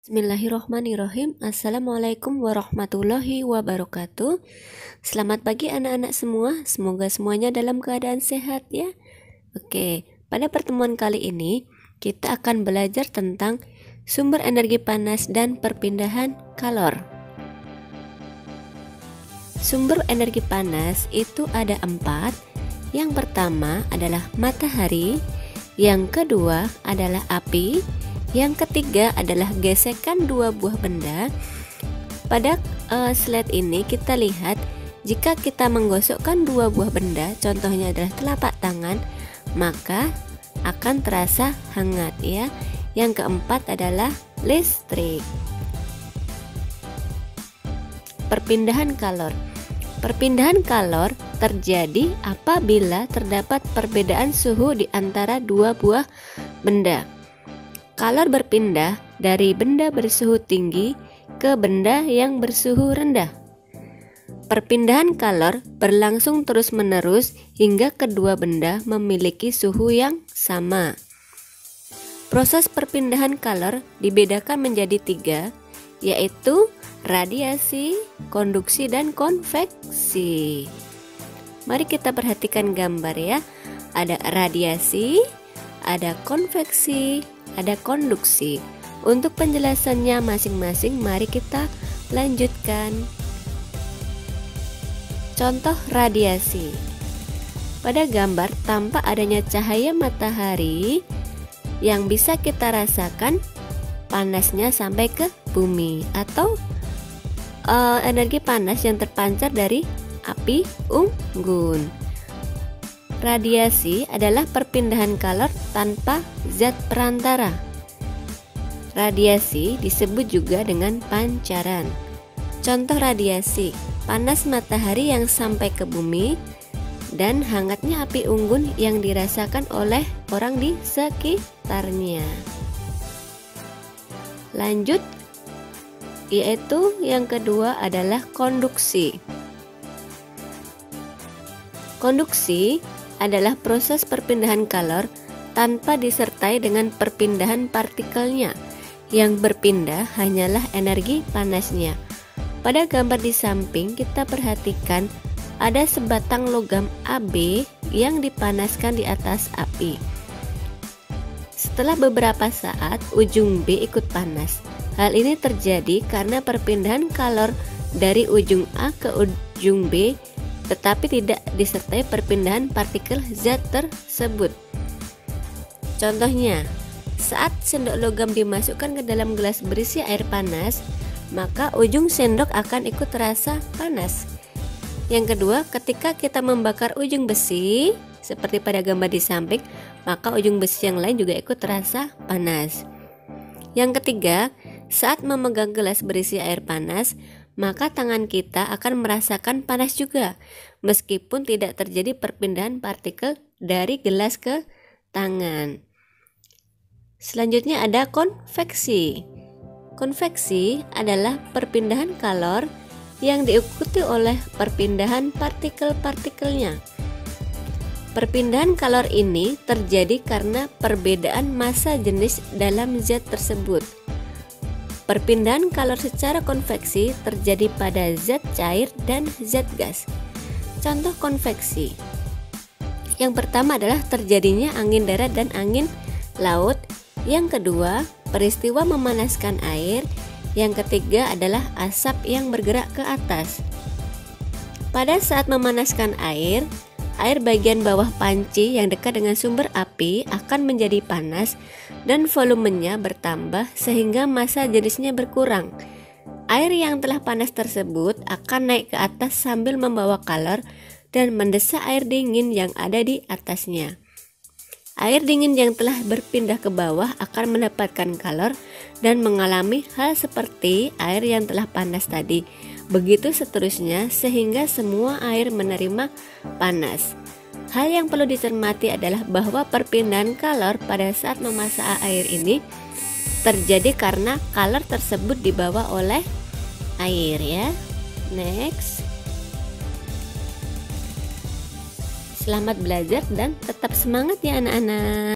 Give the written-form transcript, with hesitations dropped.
Bismillahirrohmanirrohim. Assalamualaikum warahmatullahi wabarakatuh. Selamat pagi anak-anak semua. Semoga semuanya dalam keadaan sehat ya. Oke, pada pertemuan kali ini kita akan belajar tentang sumber energi panas dan perpindahan kalor. Sumber energi panas itu ada 4. Yang pertama adalah matahari, yang kedua adalah api, yang ketiga adalah gesekan dua buah benda. Pada slide ini kita lihat jika kita menggosokkan dua buah benda, contohnya adalah telapak tangan, maka akan terasa hangat ya. Yang keempat adalah listrik. Perpindahan kalor. Perpindahan kalor terjadi apabila terdapat perbedaan suhu di antara dua buah benda. Kalor berpindah dari benda bersuhu tinggi ke benda yang bersuhu rendah. Perpindahan kalor berlangsung terus-menerus hingga kedua benda memiliki suhu yang sama. Proses perpindahan kalor dibedakan menjadi 3, yaitu radiasi, konduksi, dan konveksi. Mari kita perhatikan gambar ya. Ada radiasi, ada konveksi, ada konduksi. Untuk penjelasannya masing-masing mari kita lanjutkan. Contoh radiasi. Pada gambar tampak adanya cahaya matahari yang bisa kita rasakan panasnya sampai ke bumi, atau energi panas yang terpancar dari api unggun. Radiasi adalah perpindahan kalor tanpa zat perantara. Radiasi disebut juga dengan pancaran. Contoh radiasi: panas matahari yang sampai ke bumi dan hangatnya api unggun yang dirasakan oleh orang di sekitarnya. Lanjut, yaitu yang kedua adalah konduksi. Konduksi adalah proses perpindahan kalor tanpa disertai dengan perpindahan partikelnya. Yang berpindah hanyalah energi panasnya. Pada gambar di samping kita perhatikan ada sebatang logam AB yang dipanaskan di atas api. Setelah beberapa saat ujung B ikut panas. Hal ini terjadi karena perpindahan kalor dari ujung A ke ujung B, tetapi tidak disertai perpindahan partikel zat tersebut. Contohnya, saat sendok logam dimasukkan ke dalam gelas berisi air panas, maka ujung sendok akan ikut terasa panas. Yang kedua, ketika kita membakar ujung besi, seperti pada gambar di samping, maka ujung besi yang lain juga ikut terasa panas. Yang ketiga, saat memegang gelas berisi air panas, maka tangan kita akan merasakan panas juga, meskipun tidak terjadi perpindahan partikel dari gelas ke tangan. Selanjutnya ada konveksi. Konveksi adalah perpindahan kalor yang diikuti oleh perpindahan partikel-partikelnya. Perpindahan kalor ini terjadi karena perbedaan massa jenis dalam zat tersebut. Perpindahan kalor secara konveksi terjadi pada zat cair dan zat gas. Contoh konveksi. Yang pertama adalah terjadinya angin darat dan angin laut. Yang kedua, peristiwa memanaskan air. Yang ketiga adalah asap yang bergerak ke atas. Pada saat memanaskan air bagian bawah panci yang dekat dengan sumber api akan menjadi panas dan volumenya bertambah sehingga massa jenisnya berkurang. Air yang telah panas tersebut akan naik ke atas sambil membawa kalor dan mendesak air dingin yang ada di atasnya. Air dingin yang telah berpindah ke bawah akan mendapatkan kalor dan mengalami hal seperti air yang telah panas tadi. Begitu seterusnya sehingga semua air menerima panas. Hal yang perlu dicermati adalah bahwa perpindahan kalor pada saat memasak air ini terjadi karena kalor tersebut dibawa oleh air ya. Next. Selamat belajar dan tetap semangat ya anak-anak.